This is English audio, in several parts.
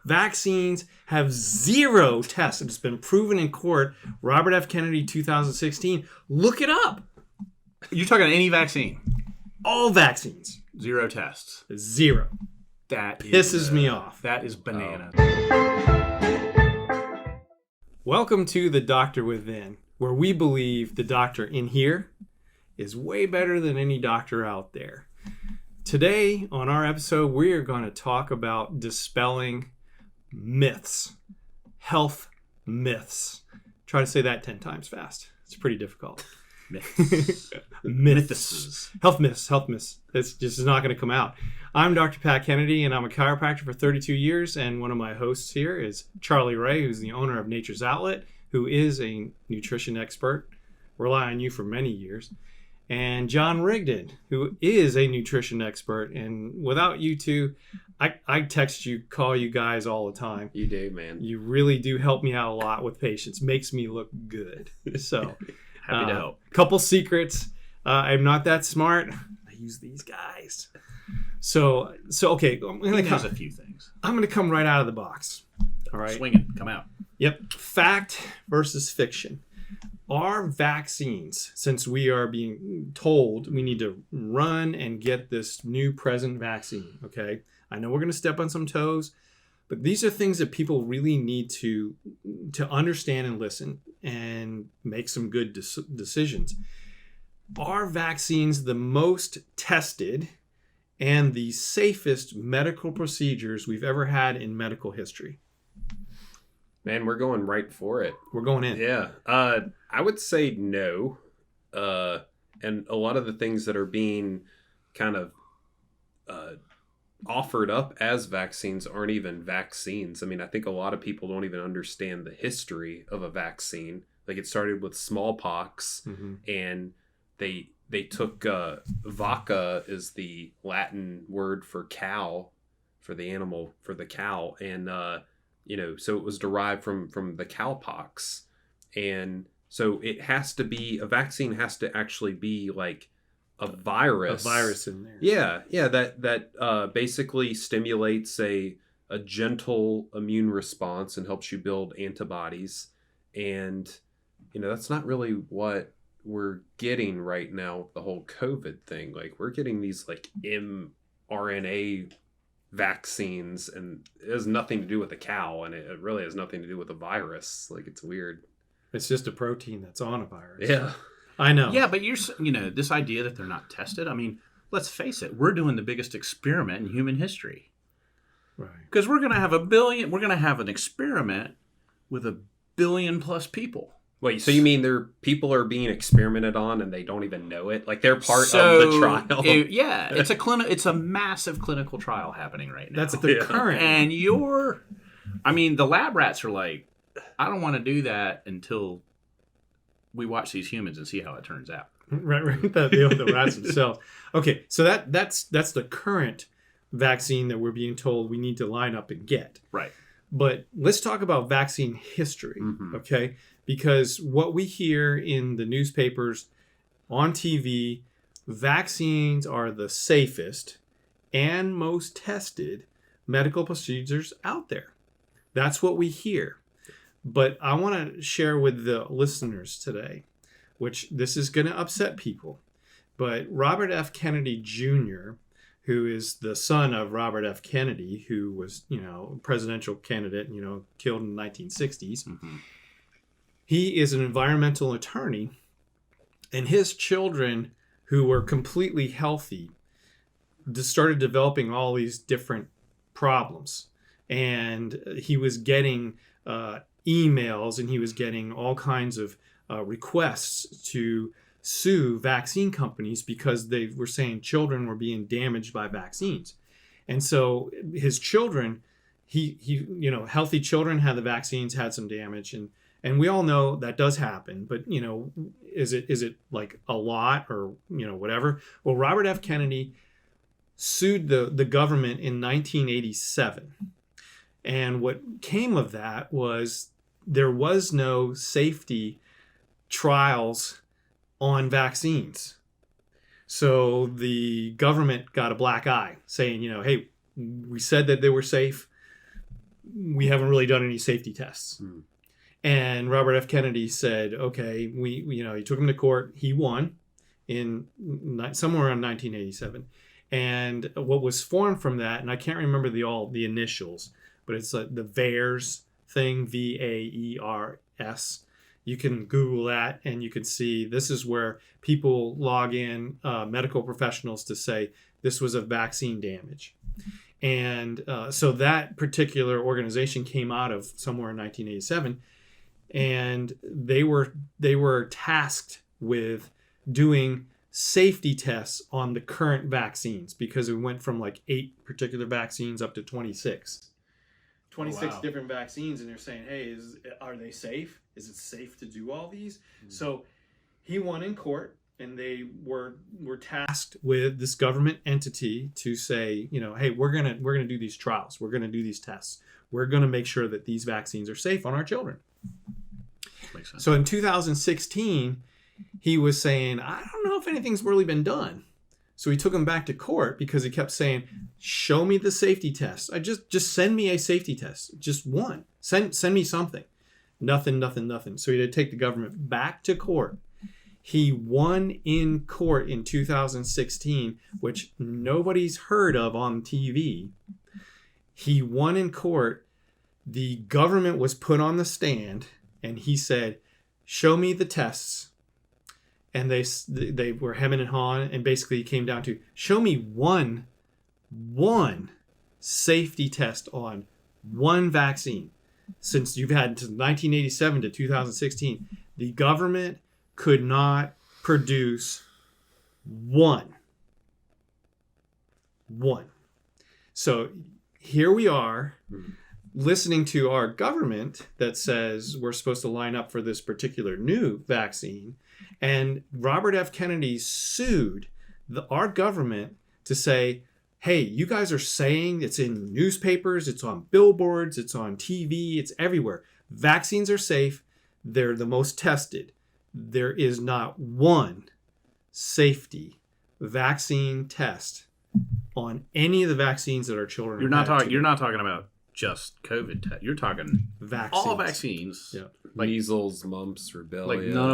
Vaccines have zero tests. It's been proven in court. Robert F. Kennedy, 2016. Look it up. You're talking any vaccine? All vaccines. Zero tests. Zero. That pisses me off. That is banana. Welcome to The Doctor Within, where we believe the doctor in here is way better than any doctor out there. Today, on our episode, we are going to talk about dispelling myths. Health myths. Try to say that 10 times fast. It's pretty difficult. Myths. Myths. Health myths. Health myths. It's just not going to come out. I'm Dr. Pat Kennedy, and I'm a chiropractor for 32 years, and one of my hosts here is Charlie Ray, who's the owner of Nature's Outlet, who is a nutrition expert. Rely on you for many years. And John Rigdon, who is a nutrition expert. And without you two, I text you, call you guys all the time. You do, man. You really do help me out a lot with patients. Makes me look good. So Happy to help. Couple secrets. I'm not that smart. I use these guys. So okay. There's a few things. I'm going to come right out of the box. All right. Swing it. Come out. Yep. Fact versus fiction. Our vaccines, since we are being told we need to run and get this new present vaccine, okay? I know we're going to step on some toes, but these are things that people really need to understand and listen and make some good decisions. Are vaccines the most tested and the safest medical procedures we've ever had in medical history? Man, we're going right for it. We're going in. Yeah. I would say no. And a lot of the things that are being kind of offered up as vaccines aren't even vaccines. I mean, I think a lot of people don't even understand the history of a vaccine. Like, it started with smallpox, and they took vaca is the Latin word for cow, for the animal, for the cow, and so it was derived from the cowpox. And so it has to be, a vaccine has to actually be like a virus. A virus in there. Yeah, that basically stimulates a gentle immune response and helps you build antibodies. And, that's not really what we're getting right now with the whole COVID thing. Like, we're getting these like mRNA vaccines, and it has nothing to do with the cow, and it really has nothing to do with the virus. Like, it's weird. It's just a protein that's on a virus. Yeah, I know. Yeah, but this idea that they're not tested. I mean, let's face it. We're doing the biggest experiment in human history. Right. Because we're going to have an experiment with 1 billion plus people. Wait, so you mean people are being experimented on and they don't even know it? Like, they're part of the trial? It's a massive clinical trial happening right now. That's the current. And the lab rats are like, I don't want to do that until we watch these humans and see how it turns out. Right. The rats themselves. Okay, so that's the current vaccine that we're being told we need to line up and get. Right. But let's talk about vaccine history, okay? Because what we hear in the newspapers, on TV, vaccines are the safest and most tested medical procedures out there. That's what we hear. But I want to share with the listeners today, which this is going to upset people, but Robert F. Kennedy Jr., who is the son of Robert F. Kennedy, who was, presidential candidate, killed in the 1960s. He is an environmental attorney, and his children, who were completely healthy, just started developing all these different problems. And he was getting emails, and he was getting all kinds of requests to sue vaccine companies because they were saying children were being damaged by vaccines. And so his children, healthy children had the vaccines, had some damage, and we all know that does happen, but is it like a lot or whatever? Well, Robert F. Kennedy sued the government in 1987. And what came of that was there was no safety trials on vaccines. So the government got a black eye saying, hey, we said that they were safe. we haven't really done any safety tests. And Robert F. Kennedy said, okay, he took him to court. He won in somewhere around 1987. And what was formed from that, and I can't remember the initials, but it's the VAERS thing, VAERS. You can Google that and you can see this is where people log in, medical professionals, to say this was a vaccine damage. And so that particular organization came out of somewhere in 1987, and they were tasked with doing safety tests on the current vaccines, because it went from like 8 particular vaccines up to 26. 26 different vaccines, and they're saying, hey, are they safe? Is it safe to do all these? So he won in court, and they were tasked with this government entity to say, hey, we're gonna do these trials, we're gonna do these tests, we're gonna make sure that these vaccines are safe on our children. Makes sense. So in 2016, he was saying, I don't know if anything's really been done. So he took him back to court because he kept saying, show me the safety test. Just send me a safety test. Just one. Send me something. Nothing. So he had to take the government back to court. He won in court in 2016, which nobody's heard of on TV. He won in court. The government was put on the stand, and he said, show me the tests. And they were hemming and hawing, and basically it came down to, show me one safety test on one vaccine. Since you've had to 1987 to 2016, the government could not produce one. So here we are, listening to our government that says we're supposed to line up for this particular new vaccine. And Robert F. Kennedy sued our government to say, hey, you guys are saying it's in newspapers, it's on billboards, it's on TV, it's everywhere. Vaccines are safe. They're the most tested. There is not one safety vaccine test on any of the vaccines that our children You're not talking about just COVID. You're talking vaccines. All vaccines. Yeah. Like measles, mumps, rubella. Like none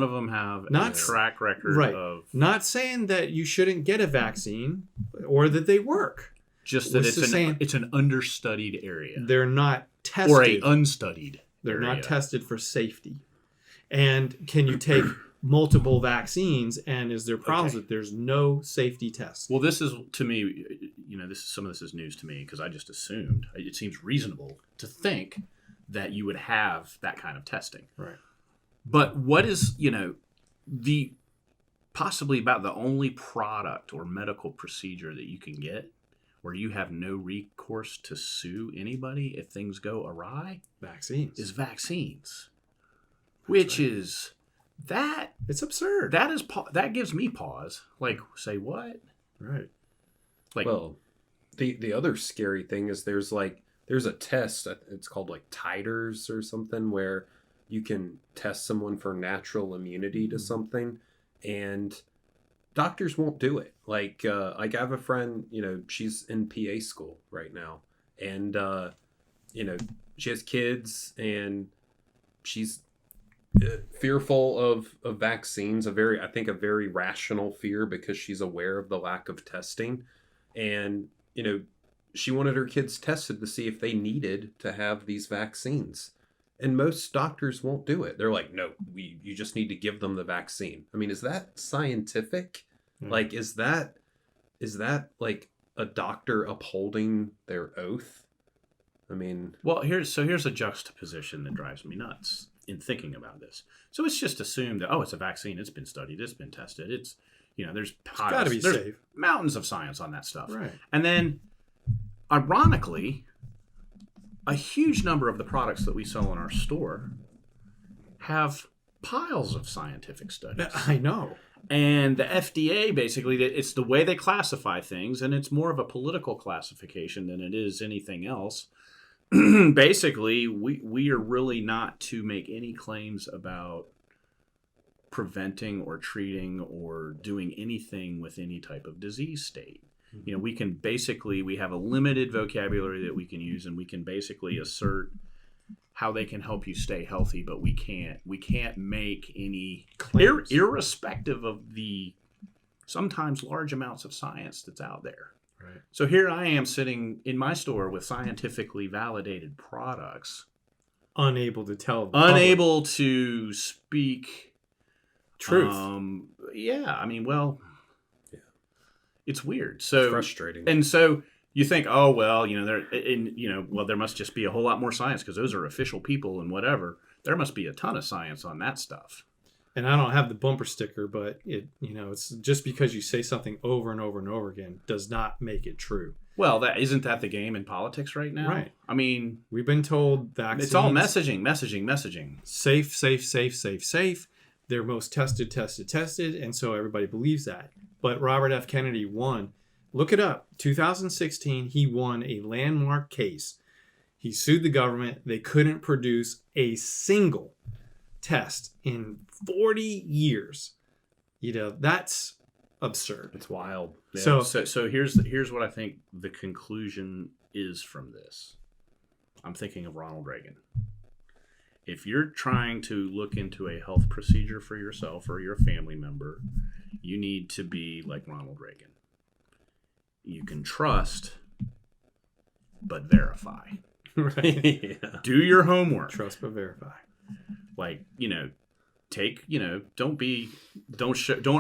of them have a track record of. Not saying that you shouldn't get a vaccine or that they work. Just that it's an understudied area. They're not tested. Or a unstudied They're area. not tested for safety. And can you take multiple vaccines, and is there problems that there's no safety tests? Well, this is, to me, some of this is news to me, because I just assumed it seems reasonable to think that you would have that kind of testing. Right. But what is, the possibly about the only product or medical procedure that you can get where you have no recourse to sue anybody if things go awry? Vaccines. Is vaccines. Which is that. It's absurd. That gives me pause. Like, say what? Right. Like, well, the other scary thing is there's a test, it's called like titers or something, where you can test someone for natural immunity to something, and doctors won't do it. Like I have a friend, she's in PA school right now, and she has kids, and she's fearful of vaccines, a very rational fear, because she's aware of the lack of testing. And she wanted her kids tested to see if they needed to have these vaccines, and most doctors won't do it. They're like, no, you just need to give them the vaccine. I mean, is that scientific? Like, is that like a doctor upholding their oath? I mean, well, here's a juxtaposition that drives me nuts in thinking about this. So it's just assumed that, it's a vaccine, it's been studied, it's been tested, it's there's got to be safe. Mountains of science on that stuff. Right. And then, ironically, a huge number of the products that we sell in our store have piles of scientific studies. I know. And the FDA, basically, it's the way they classify things, and it's more of a political classification than it is anything else. Basically, we are really not to make any claims about preventing or treating or doing anything with any type of disease state. You know, we have a limited vocabulary that we can use, and we can basically assert how they can help you stay healthy, but we can't make any irrespective of the sometimes large amounts of science that's out there. Right. So here I am sitting in my store with scientifically validated products, unable to tell the unable to speak truth. Yeah, I mean, well, yeah, it's weird. So it's frustrating. And so you think, oh well, you know, there must just be a whole lot more science because those are official people and whatever. There must be a ton of science on that stuff. And I don't have the bumper sticker, but it's just because you say something over and over and over again does not make it true. Well, isn't that the game in politics right now? Right. I mean, we've been told vaccines, it's all messaging. Safe. They're most tested, and so everybody believes that. But Robert F. Kennedy won. Look it up. 2016, he won a landmark case. He sued the government. They couldn't produce a single test in 40 years. That's absurd. It's wild. Yeah. So here's what I think the conclusion is from this. I'm thinking of Ronald Reagan. If you're trying to look into a health procedure for yourself or your family member, you need to be like Ronald Reagan. You can trust, but verify. Right. Yeah. Do your homework. Trust but verify. Like, don't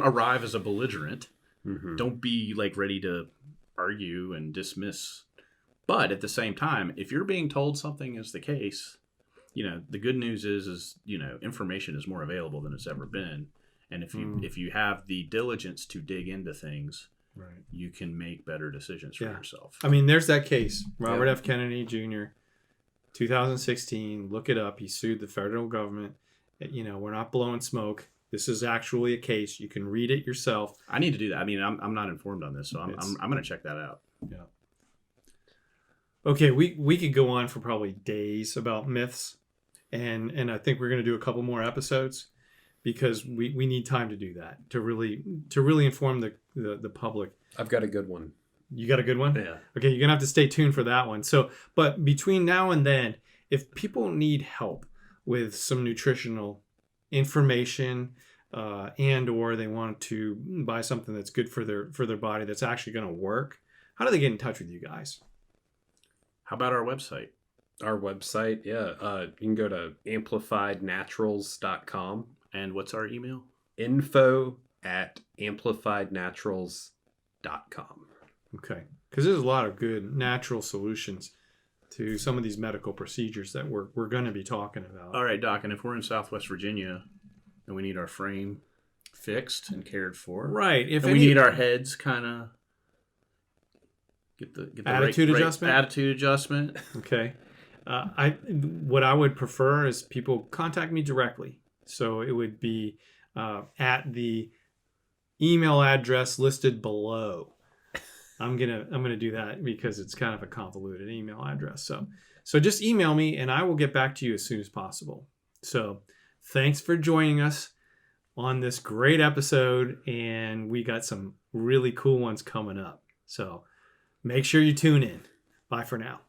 arrive as a belligerent. Mm-hmm. Don't be like ready to argue and dismiss. But at the same time, if you're being told something is the case, the good news is information is more available than it's ever been. And if you have the diligence to dig into things, right, you can make better decisions for yourself. I mean, there's that case, Robert F. Kennedy Jr., 2016. Look it up. He sued the federal government. We're not blowing smoke. This is actually a case. You can read it yourself. I need to do that. I mean, I'm not informed on this, so I'm going to check that out. Yeah. Okay, we could go on for probably days about myths, and I think we're going to do a couple more episodes because we need time to do that to really inform the public. I've got a good one. You got a good one? Yeah. Okay, you're gonna have to stay tuned for that one. So, but between now and then, if people need help with some nutritional information, and or they want to buy something that's good for their body that's actually going to work, how do they get in touch with you guys? How about our website? Our website, yeah. You can go to amplifiednaturals.com. And what's our email? info@amplifiednaturals.com. Okay, because there's a lot of good natural solutions to some of these medical procedures that we're going to be talking about. All right, Doc, and if we're in Southwest Virginia and we need our frame fixed and cared for, right? We need our heads kind of get the attitude adjustment. Attitude adjustment. Okay, what I would prefer is people contact me directly. So it would be at the email address listed below. I'm gonna do that because it's kind of a convoluted email address. So just email me and I will get back to you as soon as possible. So thanks for joining us on this great episode, and we got some really cool ones coming up. So make sure you tune in. Bye for now.